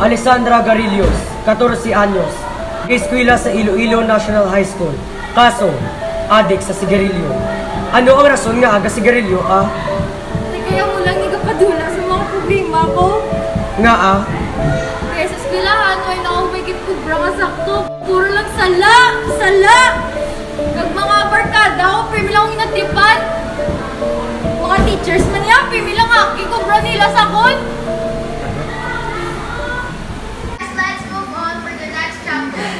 Alessandra Garillos, 14 anyos, eskwela sa Iloilo National High School. Kaso, adik sa sigarilyo. Ano ang rason nga aga sigarilyo ka? Kaya mo lang ikapadula sa mga problema ko. Nga Kaya sa eskwelahan, ay nakahumigit kubra ka sakto. Puro lang sala! Sala! Kag mga barkada ko, pirmi lang akong inatripan. Mga teachers man yan, pirmi lang aki kubra nila sa kon. Let's move on for the next chapter.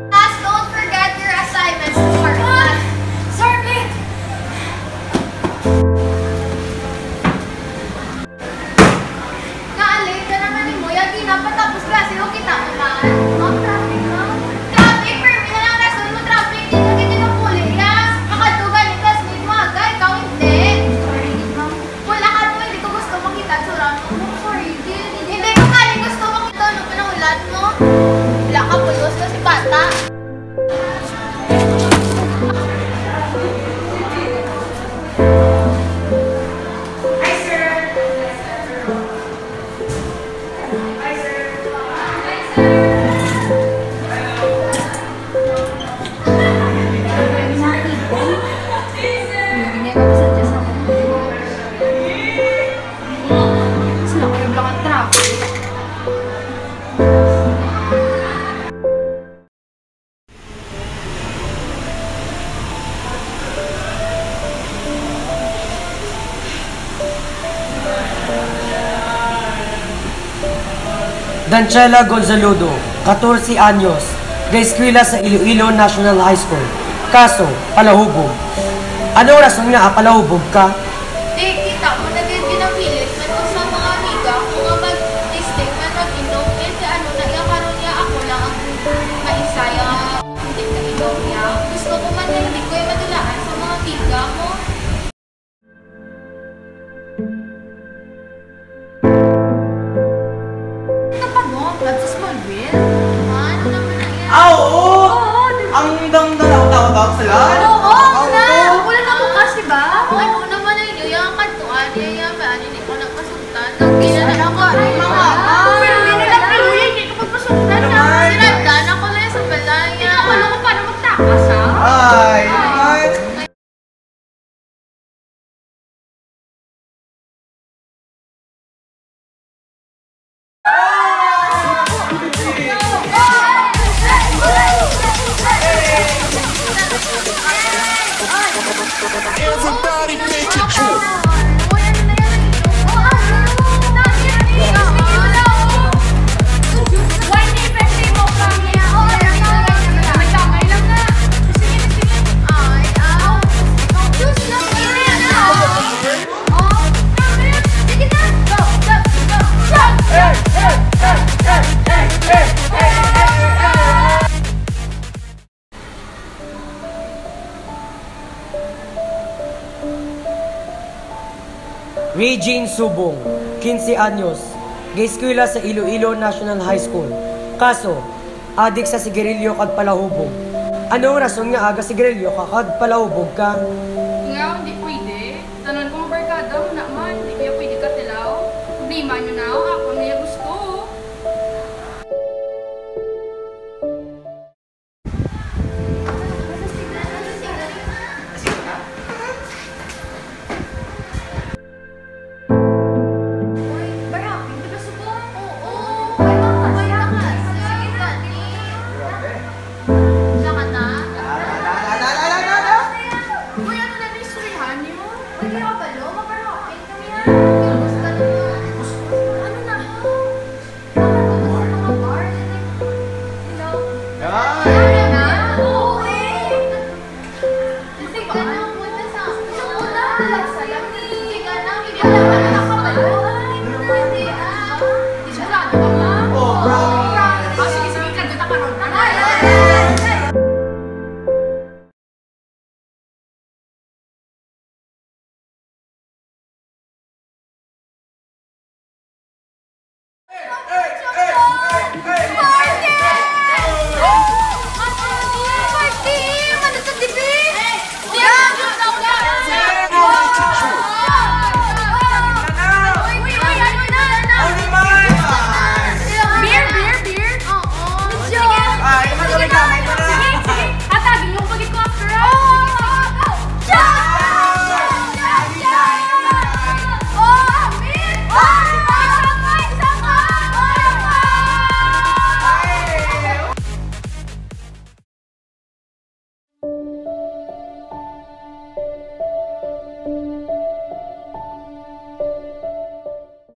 Class, don't forget your assignments tomorrow. Sir, please! Naalate ka naman ni mo, yagi na patapos klase o kita mo ba? Oh, traffic no? Traffic, permi na lang rason mo traffic. Di ka kita ng puli, ya? Makatugan ni classmate mo aga, ikaw hindi. Sorry, ma'am. Wala ka mo, hindi ko gusto makita at surat mo. Sorry, hindi ko kali gusto makita ano pa ng ulat mo. Wala ka pulos kasi bata. Dancela Gonzaludo, 14 anyos, eskwela sa Iloilo National High School. Kaso, palahubog. Ano rason nga palahubog ka? Di, kita mo na din ginapilit man ko sa mga amiga kung nga mag-testing man nag-inom. Kasi ano, naiyakaroon niya ako lang ang maisaya hindi na inom niya. Gusto ko man na hindi ko yung madulaan sa mga amiga mo. Kapag mo, blood sa Smallville? Ano naman na yan? Oo! Ang takot sila. Oo, na! Wala na bukas, diba? Ano naman na yun? Yung kantuan niya, yung hindi ko nagpasuntan. Nagkina na ako. Ay, mga Pero hindi nila piluya, hindi ka pagpasundan na. sinagdan ako na yung sa balaya. Wala ko paano magtakas, ha? Ay! Everybody make it true. Regine Subong, 15 anyos, eskwela sa Iloilo National High School. Kaso, adik sa sigarilyo kag palahubog. Ano ang rason nga aga sigarilyo kag palahubog ka? Nga, hindi pwede. Tanan kong barkada mo naman, hindi kaya pwede ka tilaw. Problema nyo na ako niya gusto. Uy, ano na yung istoryahan niyo? Uy, kaya pala.